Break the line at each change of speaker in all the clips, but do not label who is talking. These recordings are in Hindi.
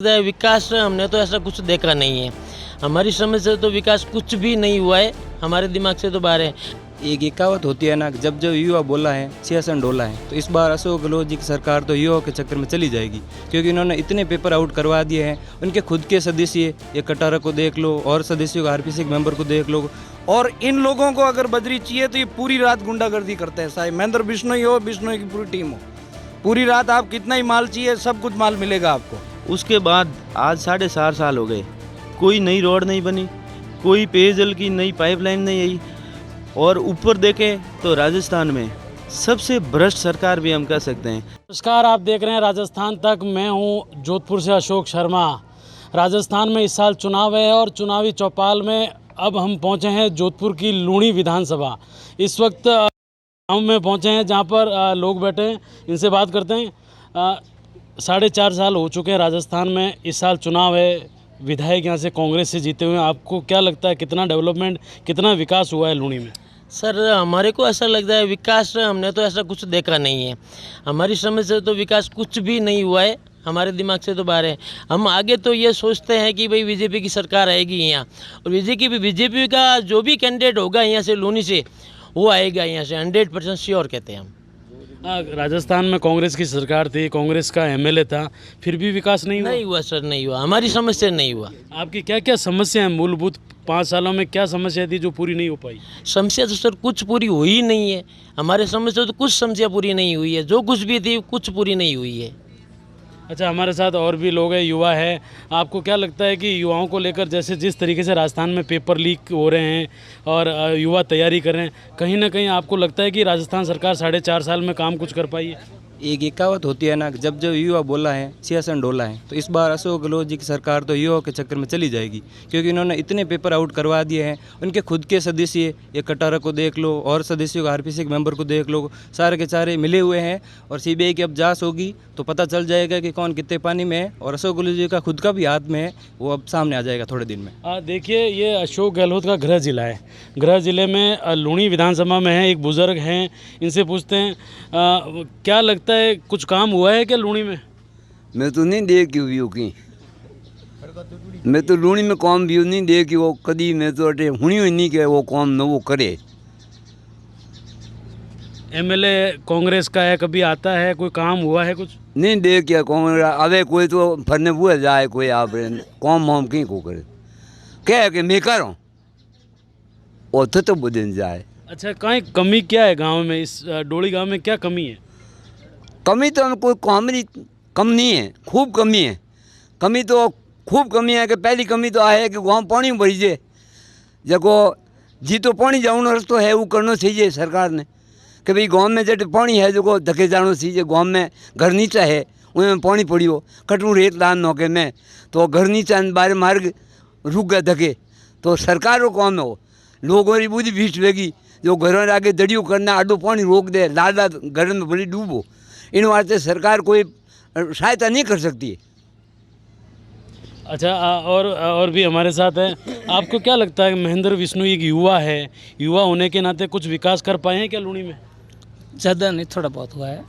विकास हमने तो ऐसा कुछ देखा नहीं है। हमारी समझ से तो विकास कुछ भी नहीं हुआ है, हमारे दिमाग से तो बाहर है।
एक कहावत होती है ना, जब जब युवा बोला है सियासन डोला है। तो इस बार अशोक गहलोत जी की सरकार तो युवाओं के चक्कर में चली जाएगी, क्योंकि इन्होंने इतने पेपर आउट करवा दिए हैं। उनके खुद के सदस्य, ये कटारा को देख लो और सदस्यों को, आरपीसी के मेंबर को देख लो।
और इन लोगों को अगर बदरी चाहिए तो ये पूरी रात गुंडागर्दी करते हैं। चाहे महेंद्र बिश्नोई हो, बिश्नोई की पूरी टीम हो, पूरी रात आप कितना ही माल चाहिए सब कुछ माल मिलेगा आपको।
उसके बाद आज 4.5 साल हो गए, कोई नई रोड नहीं बनी, कोई पेयजल की नई पाइपलाइन नहीं आई। और ऊपर देखें तो राजस्थान में सबसे भ्रष्ट सरकार भी हम कह सकते हैं।
नमस्कार, आप देख रहे हैं राजस्थान तक। मैं हूं जोधपुर से अशोक शर्मा। राजस्थान में इस साल चुनाव है और चुनावी चौपाल में अब हम पहुंचे हैं जोधपुर की लूणी विधानसभा। इस वक्त गाँव में पहुंचे हैं जहां पर लोग बैठे हैं, इनसे बात करते हैं। 4.5 साल हो चुके हैं राजस्थान में, इस साल चुनाव है, विधायक यहाँ से कांग्रेस से जीते हुए हैं। आपको क्या लगता है कितना डेवलपमेंट, कितना विकास हुआ है लूणी में?
सर, हमारे को ऐसा लगता है विकास हमने तो ऐसा कुछ देखा नहीं है। हमारी समझ से तो विकास कुछ भी नहीं हुआ है, हमारे दिमाग से तो बाहर है। हम आगे तो ये सोचते हैं कि भाई बीजेपी की सरकार आएगी यहाँ, और बीजेपी का जो भी कैंडिडेट होगा यहाँ से लूनी से, वो आएगा यहाँ से 100% श्योर कहते हैं हम।
राजस्थान में कांग्रेस की सरकार थी, कांग्रेस का एमएलए था, फिर भी विकास नहीं हुआ?
नहीं हुआ सर, नहीं हुआ, हमारी समझ से नहीं हुआ।
आपकी क्या क्या समस्या है मूलभूत? 5 सालों में क्या समस्या थी जो पूरी नहीं हो पाई?
समस्या तो सर कुछ पूरी हुई ही नहीं है। हमारे समझ से तो कुछ समस्या पूरी नहीं हुई है, जो कुछ भी थी कुछ पूरी नहीं हुई है।
अच्छा, हमारे साथ और भी लोग हैं, युवा है। आपको क्या लगता है कि युवाओं को लेकर, जैसे जिस तरीके से राजस्थान में पेपर लीक हो रहे हैं और युवा तैयारी कर रहे हैं, कहीं ना कहीं आपको लगता है कि राजस्थान सरकार 4.5 साल में काम कुछ कर पाई है?
एक कहावत होती है ना, जब जब युवा बोला है सियासन डोला है। तो इस बार अशोक गहलोत जी की सरकार तो युवाओं के चक्कर में चली जाएगी, क्योंकि इन्होंने इतने पेपर आउट करवा दिए हैं। उनके खुद के सदस्य, ये कटारा को देख लो और सदस्यों को, आरपीसी के मेंबर को देख लो, सारे के सारे मिले हुए हैं। और सीबीआई की अब जांच होगी तो पता चल जाएगा कि कौन कितने पानी में है। और अशोक गहलोत जी का खुद का भी हाथ में है, वो अब सामने आ जाएगा थोड़े दिन में।
देखिए, ये अशोक गहलोत का गृह जिला है। गृह जिले में लूणी विधानसभा में है, एक बुजुर्ग हैं, इनसे पूछते हैं क्या लगता है, कुछ काम हुआ है क्या लूणी में?
मैं तो नहीं देखी की, मैं तो लूणी में काम भी नहीं देखी वो कदी। मैं तो अटे हुई हुई नहीं कि वो काम न वो करे।
एमएलए कांग्रेस का है, कभी आता है, कोई काम हुआ है कुछ?
नहीं देख क्या कांग्रेस आवे कोई तो फरने बुआ जाए, कोई आप काम वाम कहीं को करे, क्या कि मैं करूँ वो तो बुझन जाए।
अच्छा, कहीं कमी क्या है गांव में? इस डोली गांव में क्या कमी है?
कमी तो कोई कम नहीं है, खूब कमी है। कमी तो खूब कमी है कि पहली कमी तो है कि गाँव पानी भरी जाए। जको जी तो पानी जाऊनो रस्तो है वो करना चाहिए सरकार ने, कि भाई गाँव में जब पानी है जो धके जानो चाहिए। गाँव में घर नीचा है, उनमें पानी पड़ियो कटू रेत लान नौके में, तो घर नीचा बाहर मार्ग रुक गए धके, तो सरकार को काम हो। लोगों की बुद्धि भीष वेगी, जो घरों आगे दड़ियों करना आडो पानी रोक दे, लाडा घर में बड़ी डूबो। इन वास्ते सरकार कोई सहायता नहीं कर सकती है।
अच्छा, और भी हमारे साथ है। आपको क्या लगता है महेंद्र बिश्नोई एक युवा है, युवा होने के नाते कुछ विकास कर पाए हैं क्या लूणी में?
ज़्यादा नहीं, थोड़ा बहुत हुआ है।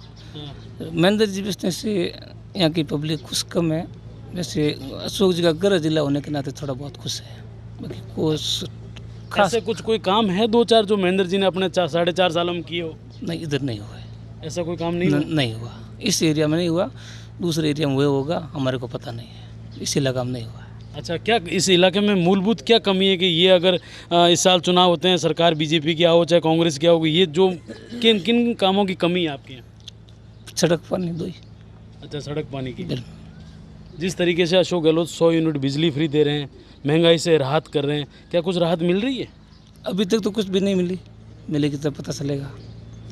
महेंद्र जी बिश्नोई से यहाँ की पब्लिक खुश कम है। जैसे अशोक जी का गृह जिला होने के नाते थोड़ा बहुत खुश है, बाकी कुछ खास
ऐसे कुछ कोई काम है 2-4 जो महेंद्र जी ने अपने 4.5 सालों में किए हो?
नहीं, इधर नहीं हुआ है।
ऐसा कोई काम नहीं हुआ?
नहीं हुआ, इस एरिया में नहीं हुआ, दूसरे एरिया में हुए होगा, हमारे को पता नहीं है, इस इलाका में नहीं हुआ है।
अच्छा, क्या इस इलाके में मूलभूत क्या कमी है कि ये अगर इस साल चुनाव होते हैं, सरकार बीजेपी की आओ चाहे कांग्रेस की आओ, ये जो किन किन कामों की कमी है आपके यहाँ?
सड़क पानी दो ही।
अच्छा, सड़क पानी की। जिस तरीके से अशोक गहलोत 100 यूनिट बिजली फ्री दे रहे हैं, महंगाई से राहत कर रहे हैं, क्या कुछ राहत मिल रही है?
अभी तक तो कुछ भी नहीं मिली, मिलेगी तो पता चलेगा,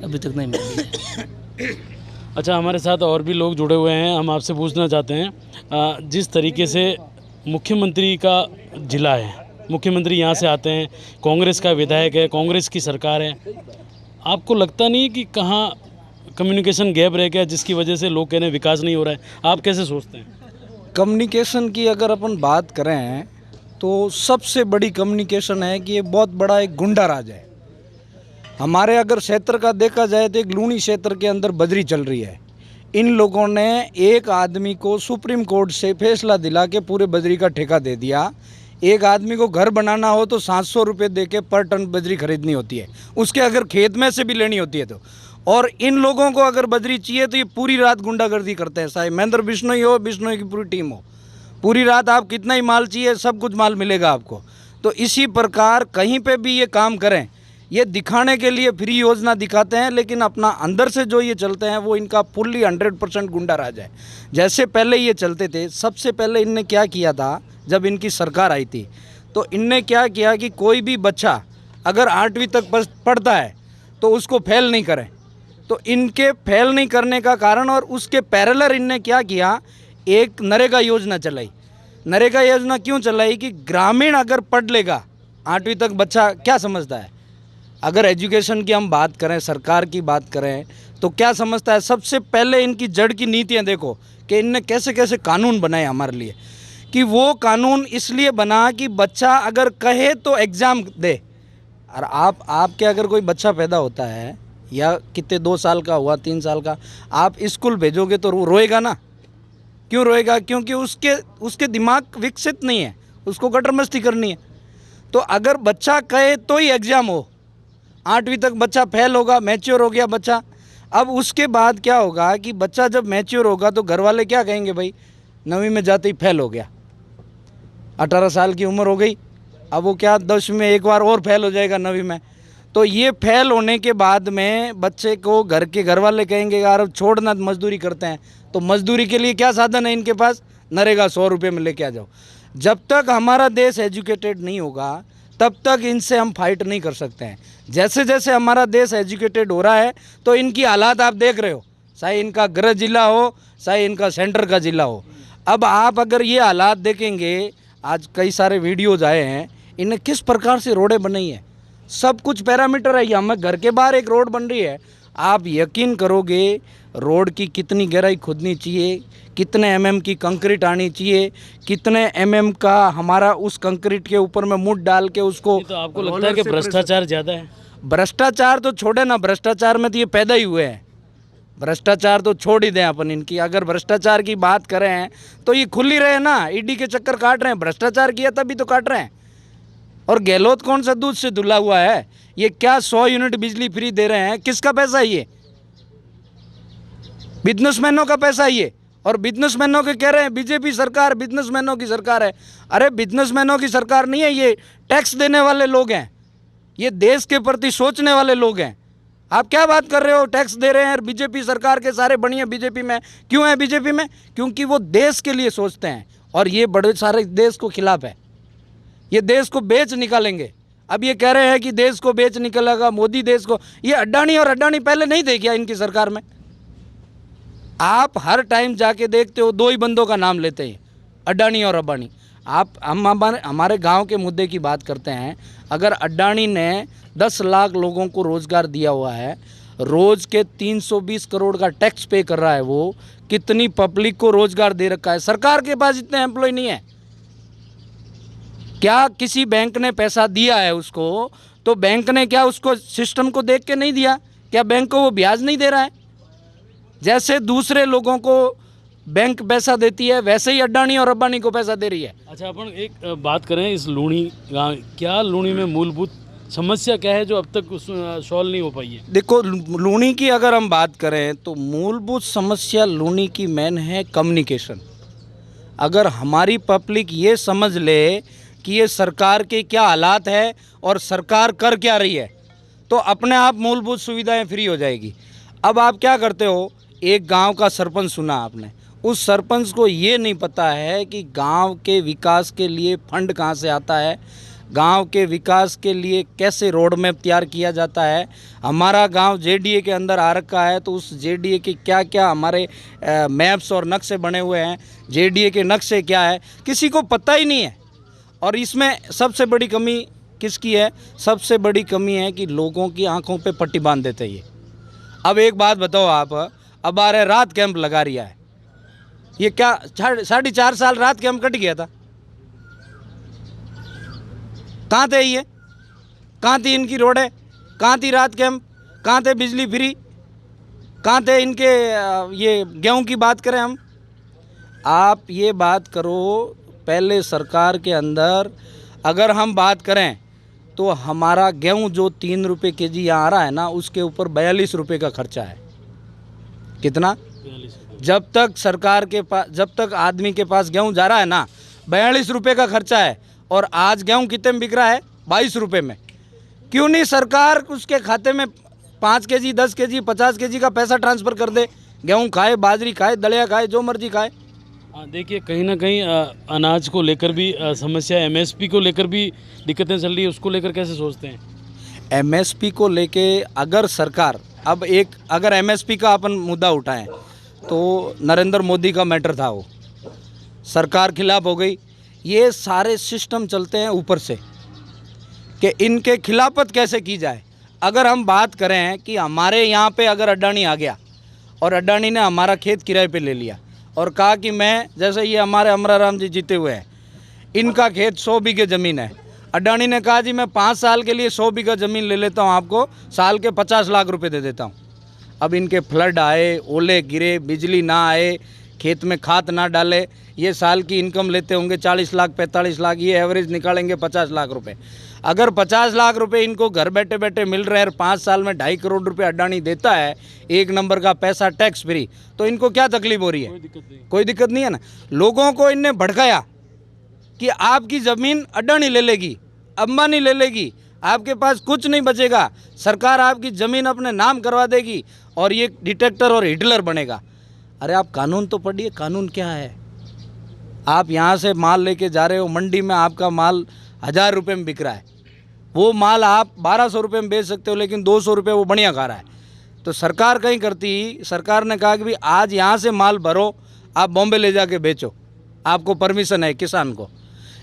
अभी तक नहीं मिली।
अच्छा, हमारे साथ और भी लोग जुड़े हुए हैं, हम आपसे पूछना चाहते हैं जिस तरीके से मुख्यमंत्री का जिला है, मुख्यमंत्री यहाँ से आते हैं, कांग्रेस का विधायक है, कांग्रेस की सरकार है, आपको लगता नहीं कि कहाँ कम्युनिकेशन गैप रह गया जिसकी वजह से लोग कह रहे हैं विकास नहीं हो रहा है? आप कैसे सोचते हैं?
कम्युनिकेशन की अगर अपन बात करें तो सबसे बड़ी कम्युनिकेशन है कि ये बहुत बड़ा एक गुंडा राज है। हमारे अगर क्षेत्र का देखा जाए तो एक लूणी क्षेत्र के अंदर बदरी चल रही है। इन लोगों ने एक आदमी को सुप्रीम कोर्ट से फैसला दिला के पूरे बजरी का ठेका दे दिया। एक आदमी को घर बनाना हो तो 700 रुपये दे के पर टन बजरी खरीदनी होती है, उसके अगर खेत में से भी लेनी होती है तो। और इन लोगों को अगर बजरी चाहिए तो ये पूरी रात गुंडागर्दी करते हैं। चाहे महेंद्र बिश्नोई हो, बिश्नोई की पूरी टीम हो, पूरी रात आप कितना ही माल चाहिए सब कुछ माल मिलेगा आपको। तो इसी प्रकार कहीं पे भी ये काम करें, ये दिखाने के लिए फ्री योजना दिखाते हैं, लेकिन अपना अंदर से जो ये चलते हैं वो इनका फुल्ली 100% गुंडा राज है। जैसे पहले ये चलते थे, सबसे पहले इनने क्या किया था, जब इनकी सरकार आई थी तो इनने क्या किया कि कोई भी बच्चा अगर 8वीं तक पढ़ता है तो उसको फेल नहीं करें। तो इनके फेल नहीं करने का कारण और उसके पैरेलल इनने क्या किया, एक नरेगा योजना चलाई। नरेगा योजना क्यों चलाई कि ग्रामीण अगर पढ़ लेगा 8वीं तक बच्चा क्या समझता है, अगर एजुकेशन की हम बात करें, सरकार की बात करें तो क्या समझता है। सबसे पहले इनकी जड़ की नीतियां देखो कि इनने कैसे कैसे कानून बनाए हमारे लिए, कि वो कानून इसलिए बना कि बच्चा अगर कहे तो एग्ज़ाम दे। और आपके अगर कोई बच्चा पैदा होता है या कितने 2 साल का हुआ, 3 साल का, आप स्कूल भेजोगे तो रोएगा ना। क्यों रोएगा? क्योंकि उसके दिमाग विकसित नहीं है, उसको गटर मस्ती करनी है। तो अगर बच्चा कहे तो ही एग्ज़ाम हो, 8वीं तक बच्चा फेल होगा, मैच्योर हो गया बच्चा। अब उसके बाद क्या होगा कि बच्चा जब मैच्योर होगा तो घर वाले क्या कहेंगे, भाई 9वीं में जाते ही फेल हो गया, 18 साल की उम्र हो गई, अब वो क्या 10वीं में एक बार और फेल हो जाएगा 9वीं में। तो ये फेल होने के बाद में बच्चे को घर वाले कहेंगे यार अब छोड़ना, मजदूरी करते हैं। तो मजदूरी के लिए क्या साधन है इनके पास, नरेगा 100 रुपये में लेके आ जाओ। जब तक हमारा देश एजुकेटेड नहीं होगा तब तक इनसे हम फाइट नहीं कर सकते हैं। जैसे जैसे हमारा देश एजुकेटेड हो रहा है तो इनकी हालात आप देख रहे हो, चाहे इनका गृह जिला हो, चाहे इनका सेंटर का जिला हो। अब आप अगर ये हालात देखेंगे, आज कई सारे वीडियोज़ आए हैं, इन्हें किस प्रकार से रोडें बनाई है, सब कुछ पैरामीटर है। हमें घर के बाहर एक रोड बन रही है, आप यकीन करोगे रोड की कितनी गहराई खुदनी चाहिए, कितने mm की कंक्रीट आनी चाहिए, कितने mm का हमारा उस कंक्रीट के ऊपर में मुड़ डाल के उसको।
तो आपको लगता है कि भ्रष्टाचार ज़्यादा है?
भ्रष्टाचार तो छोड़े ना, भ्रष्टाचार में तो ये पैदा ही हुए हैं। भ्रष्टाचार तो छोड़ ही दें अपन इनकी। अगर भ्रष्टाचार की बात करें तो ये खुल ही रहे ना, ईडी के चक्कर काट रहे हैं। भ्रष्टाचार किया तभी तो काट रहे हैं। और गहलोत कौन सा दूध से धुला हुआ है, ये क्या 100 यूनिट बिजली फ्री दे रहे हैं, किसका पैसा है ये? बिजनेसमैनों का पैसा है ये। और बिजनेसमैनों के कह रहे हैं बीजेपी सरकार बिजनेसमैनों की सरकार है। अरे बिजनेसमैनों की सरकार नहीं है, ये टैक्स देने वाले लोग हैं, ये देश के प्रति सोचने वाले लोग हैं। आप क्या बात कर रहे हो, टैक्स दे रहे हैं। बीजेपी सरकार के सारे बढ़िया बीजेपी में क्यों है? बीजेपी में क्योंकि वो देश के लिए सोचते हैं, और ये बड़े सारे देश को खिलाफ है, ये देश को बेच निकालेंगे। अब ये कह रहे हैं कि देश को बेच निकलेगा मोदी देश को। ये अड्डानी और अड्डानी पहले नहीं थे क्या इनकी सरकार में? आप हर टाइम जाके देखते हो 2 ही बंदों का नाम लेते हैं, अड्डानी और अंबानी। हम हमारे गांव के मुद्दे की बात करते हैं। अगर अड्डानी ने 10 लाख लोगों को रोज़गार दिया हुआ है, रोज़ के 320 करोड़ का टैक्स पे कर रहा है, वो कितनी पब्लिक को रोज़गार दे रखा है। सरकार के पास इतने एम्प्लॉय नहीं है। क्या किसी बैंक ने पैसा दिया है उसको, तो बैंक ने क्या उसको सिस्टम को देख के नहीं दिया? क्या बैंक को वो ब्याज नहीं दे रहा है? जैसे दूसरे लोगों को बैंक पैसा देती है, वैसे ही अड्डानी और अंबानी को पैसा दे रही है।
अच्छा, अपन एक बात करें इस लूणी गाँव, क्या लूणी में मूलभूत समस्या क्या है जो अब तक सॉल्व नहीं हो पाई है?
देखो, लूणी की अगर हम बात करें तो मूलभूत समस्या लूणी की मेन है कम्युनिकेशन। अगर हमारी पब्लिक ये समझ ले कि ये सरकार के क्या हालात है और सरकार कर क्या रही है, तो अपने आप मूलभूत सुविधाएं फ्री हो जाएगी। अब आप क्या करते हो, एक गांव का सरपंच सुना आपने, उस सरपंच को ये नहीं पता है कि गांव के विकास के लिए फंड कहाँ से आता है, गांव के विकास के लिए कैसे रोड मैप तैयार किया जाता है। हमारा गांव जेडीए के अंदर आ रखा है, तो उस जेडीए के क्या क्या हमारे मैप्स और नक्शे बने हुए हैं, जेडीए के नक्शे क्या है, किसी को पता ही नहीं है। और इसमें सबसे बड़ी कमी किसकी है? सबसे बड़ी कमी है कि लोगों की आंखों पे पट्टी बांध देते हैं ये। अब एक बात बताओ आप, अब आ रहे रात कैंप लगा रिया है, ये क्या 4.5 साल रात कैंप कट गया था? कहाँ थे ये? कहाँ थी इनकी रोडें? कहाँ थी रात कैंप? कहाँ थे बिजली फ्री? कहाँ थे इनके ये गेहूं की बात करें हम, आप ये बात करो पहले सरकार के अंदर अगर हम बात करें तो हमारा गेहूं जो 3 रुपये केजी यहाँ आ रहा है ना, उसके ऊपर 42 रुपये का खर्चा है। कितना? जब तक सरकार के पास, जब तक आदमी के पास गेहूं जा रहा है ना, 42 रुपये का खर्चा है। और आज गेहूं कितने में बिक रहा है? 22 रुपये में। क्यों नहीं सरकार उसके खाते में 5 केजी, 10 केजी, 50 केजी का पैसा ट्रांसफ़र कर दे? गेहूं खाए, बाजरी खाए, दलिया खाए, जो मर्जी खाए।
देखिए कहीं ना कहीं अनाज को लेकर भी समस्या, एमएसपी को लेकर भी दिक्कतें चल रही है, उसको लेकर कैसे सोचते हैं?
एमएसपी को लेके अगर सरकार, अब एक अगर एमएसपी का अपन मुद्दा उठाएं तो नरेंद्र मोदी का मैटर था, वो सरकार खिलाफ हो गई। ये सारे सिस्टम चलते हैं ऊपर से कि इनके खिलाफत कैसे की जाए। अगर हम बात करें कि हमारे यहाँ पे अगर अडानी आ गया और अडानी ने हमारा खेत किराए पे ले लिया और कहा कि मैं, जैसे ये हमारे अमराराम जी जीते हुए हैं, इनका खेत 100 बीघे ज़मीन है, अडानी ने कहा जी मैं 5 साल के लिए 100 बीघा ज़मीन ले लेता हूँ, आपको साल के 50 लाख रुपए दे देता हूँ। अब इनके फ्लड आए, ओले गिरे, बिजली ना आए, खेत में खाद ना डाले, ये साल की इनकम लेते होंगे 40 लाख 45 लाख, ये एवरेज निकालेंगे 50 लाख रुपए। अगर 50 लाख रुपए इनको घर बैठे बैठे मिल रहे हैं, 5 साल में 2.5 करोड़ रुपए अडानी देता है, 1 नंबर का पैसा टैक्स फ्री, तो इनको क्या तकलीफ हो रही है? कोई दिक्कत नहीं है ना। लोगों को इनने भड़काया कि आपकी ज़मीन अडानी ले लेगी, अंबानी ले लेगी, आपके पास कुछ नहीं बचेगा, सरकार आपकी ज़मीन अपने नाम करवा देगी और ये डिटेक्टर और हिटलर बनेगा। अरे आप कानून तो पढ़िए, कानून क्या है? आप यहाँ से माल लेके जा रहे हो, मंडी में आपका माल 1000 रुपये में बिक रहा है, वो माल आप 1200 रुपये में बेच सकते हो, लेकिन 200 रुपये वो बढ़िया खा रहा है। तो सरकार कहीं करती, सरकार ने कहा कि भाई आज यहाँ से माल भरो, आप बॉम्बे ले जाके बेचो, आपको परमिशन है किसान को।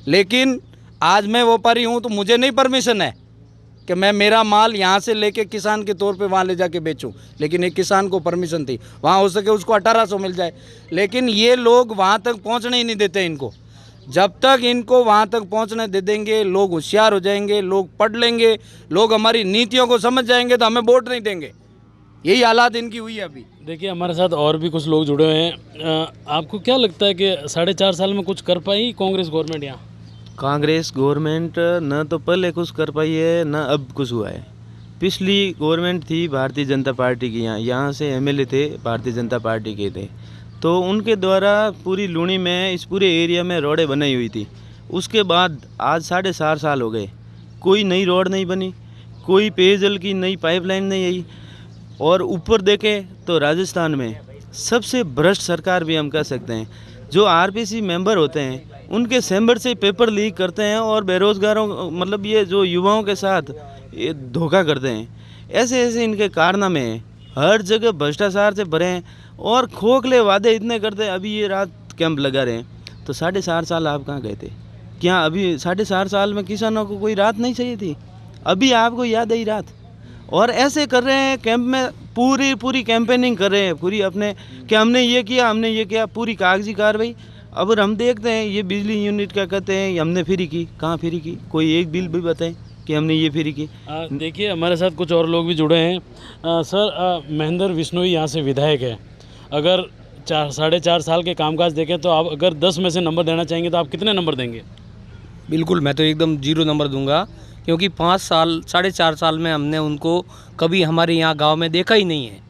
लेकिन आज मैं व्यापारी हूँ तो मुझे नहीं परमिशन है कि मैं मेरा माल यहाँ से लेके किसान के तौर पे वहाँ ले जाके बेचूं, लेकिन एक किसान को परमिशन थी, वहाँ हो सके उसको 1800 मिल जाए। लेकिन ये लोग वहाँ तक पहुँचने ही नहीं देते इनको। जब तक इनको वहाँ तक पहुँचने दे देंगे, लोग होशियार हो जाएंगे, लोग पढ़ लेंगे, लोग हमारी नीतियों को समझ जाएंगे तो हमें वोट नहीं देंगे। यही हालात इनकी हुई है अभी।
देखिए हमारे साथ और भी कुछ लोग जुड़े हुए हैं। आपको क्या लगता है कि 4.5 साल में कुछ कर पाई कांग्रेस गवर्नमेंट यहाँ?
कांग्रेस गवर्नमेंट न तो पहले कुछ कर पाई है, न अब कुछ हुआ है। पिछली गवर्नमेंट थी भारतीय जनता पार्टी की, यहाँ से एमएलए थे भारतीय जनता पार्टी के थे, तो उनके द्वारा पूरी लूणी में, इस पूरे एरिया में रोडें बनाई हुई थी। उसके बाद आज 4.5 साल हो गए, कोई नई रोड नहीं बनी, कोई पेयजल की नई पाइपलाइन नहीं आई। और ऊपर देखें तो राजस्थान में सबसे भ्रष्ट सरकार भी हम कह सकते हैं। जो आरपीसी मेंबर होते हैं उनके चैम्बर से पेपर लीक करते हैं और बेरोजगारों, मतलब ये जो युवाओं के साथ ये धोखा करते हैं। ऐसे ऐसे इनके कारनामे हैं, हर जगह भ्रष्टाचार से भरे हैं और खोखले वादे इतने करते हैं। अभी ये रात कैंप लगा रहे हैं, तो 4.5 साल आप कहाँ गए थे? क्या अभी 4.5 साल में किसानों को कोई रात नहीं चाहिए थी? अभी आपको याद आई रात? और ऐसे कर रहे हैं कैंप में, पूरी कैंपेनिंग कर रहे हैं, पूरी अपने कि हमने ये किया, हमने ये किया, पूरी कागजी कार्रवाई। अब हम देखते हैं ये बिजली यूनिट क्या कहते हैं, हमने फ्री की, कहाँ फ्री की? कोई एक बिल भी बताएं कि हमने ये फ्री की।
देखिए हमारे साथ कुछ और लोग भी जुड़े हैं। सर, महेंद्र बिश्नोई यहाँ से विधायक है। अगर 4.5 साल के कामकाज देखें तो आप अगर 10 में से नंबर देना चाहेंगे तो आप कितने नंबर देंगे?
बिल्कुल, मैं तो एकदम 0 नंबर दूंगा, क्योंकि 5 साल 4.5 साल में हमने उनको कभी हमारे यहाँ गांव में देखा ही नहीं है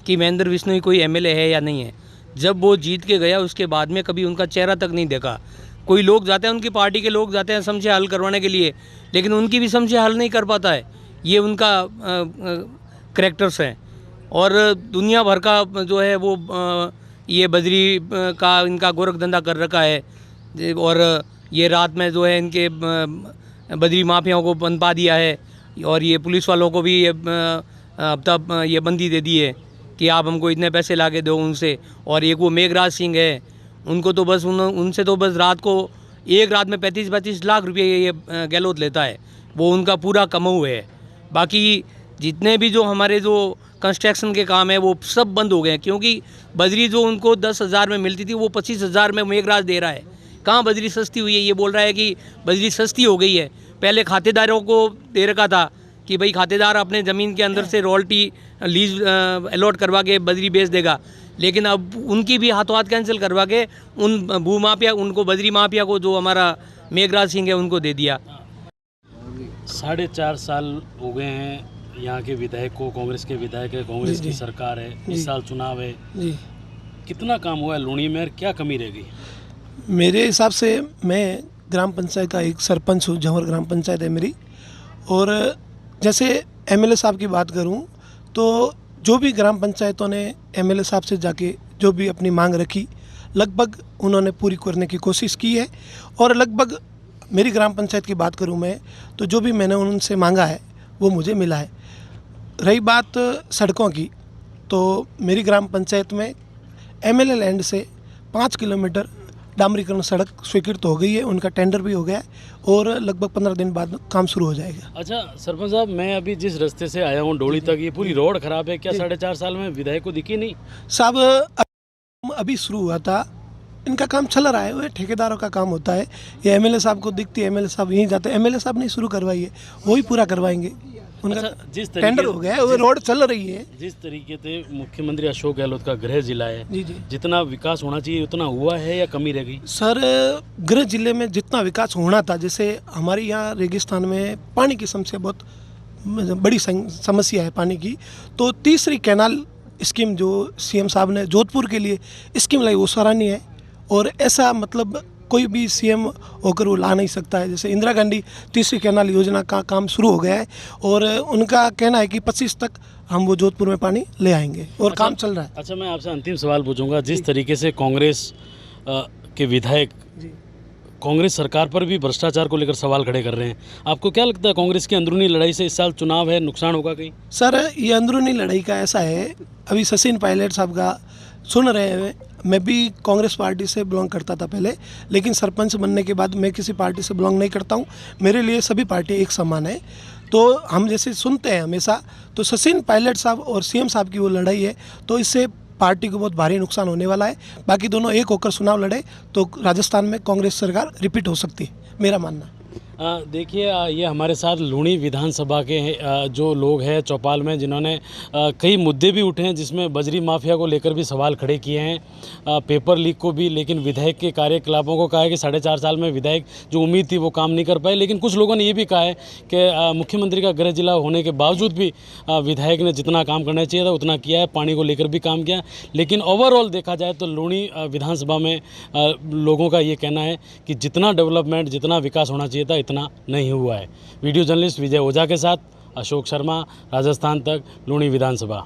कि महेंद्र बिश्नोई कोई एमएलए है या नहीं है। जब वो जीत के गया उसके बाद में कभी उनका चेहरा तक नहीं देखा। कोई लोग जाते हैं, उनकी पार्टी के लोग जाते हैं समस्या हल करवाने के लिए, लेकिन उनकी भी समस्या हल नहीं कर पाता है। ये उनका करैक्टर्स हैं। और दुनिया भर का जो है वो ये बजरी का इनका गोरख धंधा कर रखा है और ये रात में जो है इनके बजरी माफियाओं को पनपा दिया है और ये पुलिस वालों को भी हफ्ता ये बंदी दे दी है कि आप हमको इतने पैसे ला के दो उनसे। और एक वो मेघराज सिंह है, उनको तो बस उनसे तो बस रात को एक रात में 35-35 लाख रुपये ये गहलोत लेता है, वो उनका पूरा कमाऊ है। बाकी जितने भी जो हमारे जो कंस्ट्रक्शन के काम है वो सब बंद हो गए हैं, क्योंकि बजरी जो उनको 10,000 में मिलती थी वो 25,000 में मेघराज दे रहा है। कहाँ बजरी सस्ती हुई है? ये बोल रहा है कि बजरी सस्ती हो गई है। पहले खातेदारों को दे रखा था कि भाई खातेदार अपने ज़मीन के अंदर से रॉयल्टी लीज अलॉट करवा के बजरी बेच देगा, लेकिन अब उनकी भी हाथों हाथ कैंसिल करवा के उन भूमाफिया, उनको बजरी माफिया को, जो हमारा मेघराज सिंह है, उनको दे दिया।
4.5 साल हो गए हैं यहाँ के विधायक को, कांग्रेस के विधायक है, कांग्रेस की सरकार है, इस साल चुनाव है, कितना काम हुआ है लूणी में और क्या कमी रह गई?
मेरे हिसाब से मैं ग्राम पंचायत का एक सरपंच हूँ, जौहर ग्राम पंचायत है मेरी। और जैसे एमएलए साहब की बात करूँ तो जो भी ग्राम पंचायतों ने एमएलए साहब से जाके जो भी अपनी मांग रखी, लगभग उन्होंने पूरी करने की कोशिश की है। और लगभग मेरी ग्राम पंचायत की बात करूँ मैं तो जो भी मैंने उनसे मांगा है वो मुझे मिला है। रही बात सड़कों की, तो मेरी ग्राम पंचायत में एमएलए लैंड से 5 किलोमीटर डामरीकरण सड़क स्वीकृत हो गई है, उनका टेंडर भी हो गया है और लगभग 15 दिन बाद काम शुरू हो जाएगा।
अच्छा सरपंच साहब, मैं अभी जिस रास्ते से आया हूँ डोली तक, ये पूरी रोड खराब है, क्या 4.5 साल में विधायक को दिखी नहीं?
साहब अभी शुरू हुआ था, इनका काम चल रहा है, वो ठेकेदारों का काम होता है। ये एमएलए साहब को दिखती है, एमएलए साहब यहीं जाते हैं, एमएलए साहब नहीं शुरू करवाई है, वही पूरा करवाएंगे। उनका
अच्छा, जिस
टेंडर हो गया है, वो रोड चल रही है।
जिस तरीके से मुख्यमंत्री अशोक गहलोत का गृह जिला है,
जी जी
जितना विकास होना चाहिए उतना हुआ है या कमी रह गई?
सर, गृह जिले में जितना विकास होना था, जैसे हमारे यहाँ रेगिस्तान में पानी की समस्या बहुत बड़ी समस्या है पानी की, तो तीसरी कैनाल स्कीम जो सीएम साहब ने जोधपुर के लिए स्कीम लाई वो सराहनीय है। और ऐसा मतलब कोई भी सीएम होकर वो ला नहीं सकता है। जैसे इंदिरा गांधी तीसरी कैनाल योजना का काम शुरू हो गया है और उनका कहना है कि 25 तक हम वो जोधपुर में पानी ले आएंगे और काम चल रहा है।
अच्छा, मैं आपसे अंतिम सवाल पूछूंगा। जिस तरीके से कांग्रेस के विधायक कांग्रेस सरकार पर भी भ्रष्टाचार को लेकर सवाल खड़े कर रहे हैं, आपको क्या लगता है कांग्रेस की अंदरूनी लड़ाई से इस साल चुनाव है, नुकसान होगा कहीं?
सर, ये अंदरूनी लड़ाई का ऐसा है, अभी सचिन पायलट साहब का सुन रहे हैं। मैं भी कांग्रेस पार्टी से बिलोंग करता था पहले, लेकिन सरपंच बनने के बाद मैं किसी पार्टी से बिलोंग नहीं करता हूँ। मेरे लिए सभी पार्टी एक समान है। तो हम जैसे सुनते हैं हमेशा, तो सचिन पायलट साहब और सीएम साहब की वो लड़ाई है, तो इससे पार्टी को बहुत भारी नुकसान होने वाला है। बाकी दोनों एक होकर चुनाव लड़े तो राजस्थान में कांग्रेस सरकार रिपीट हो सकती है, मेरा मानना।
देखिए, ये हमारे साथ लूणी विधानसभा के जो लोग हैं चौपाल में, जिन्होंने कई मुद्दे भी उठे हैं, जिसमें बजरी माफिया को लेकर भी सवाल खड़े किए हैं, पेपर लीक को भी, लेकिन विधायक के कार्यकलापों को कहा है कि 4.5 साल में विधायक जो उम्मीद थी वो काम नहीं कर पाए। लेकिन कुछ लोगों ने ये भी कहा है कि मुख्यमंत्री का गृह जिला होने के बावजूद भी विधायक ने जितना काम करना चाहिए था उतना किया है, पानी को लेकर भी काम किया। लेकिन ओवरऑल देखा जाए तो लूणी विधानसभा में लोगों का ये कहना है कि जितना डेवलपमेंट, जितना विकास होना चाहिए था इतना नहीं हुआ है। वीडियो जर्नलिस्ट विजय ओझा के साथ अशोक शर्मा, राजस्थान तक, लूणी विधानसभा।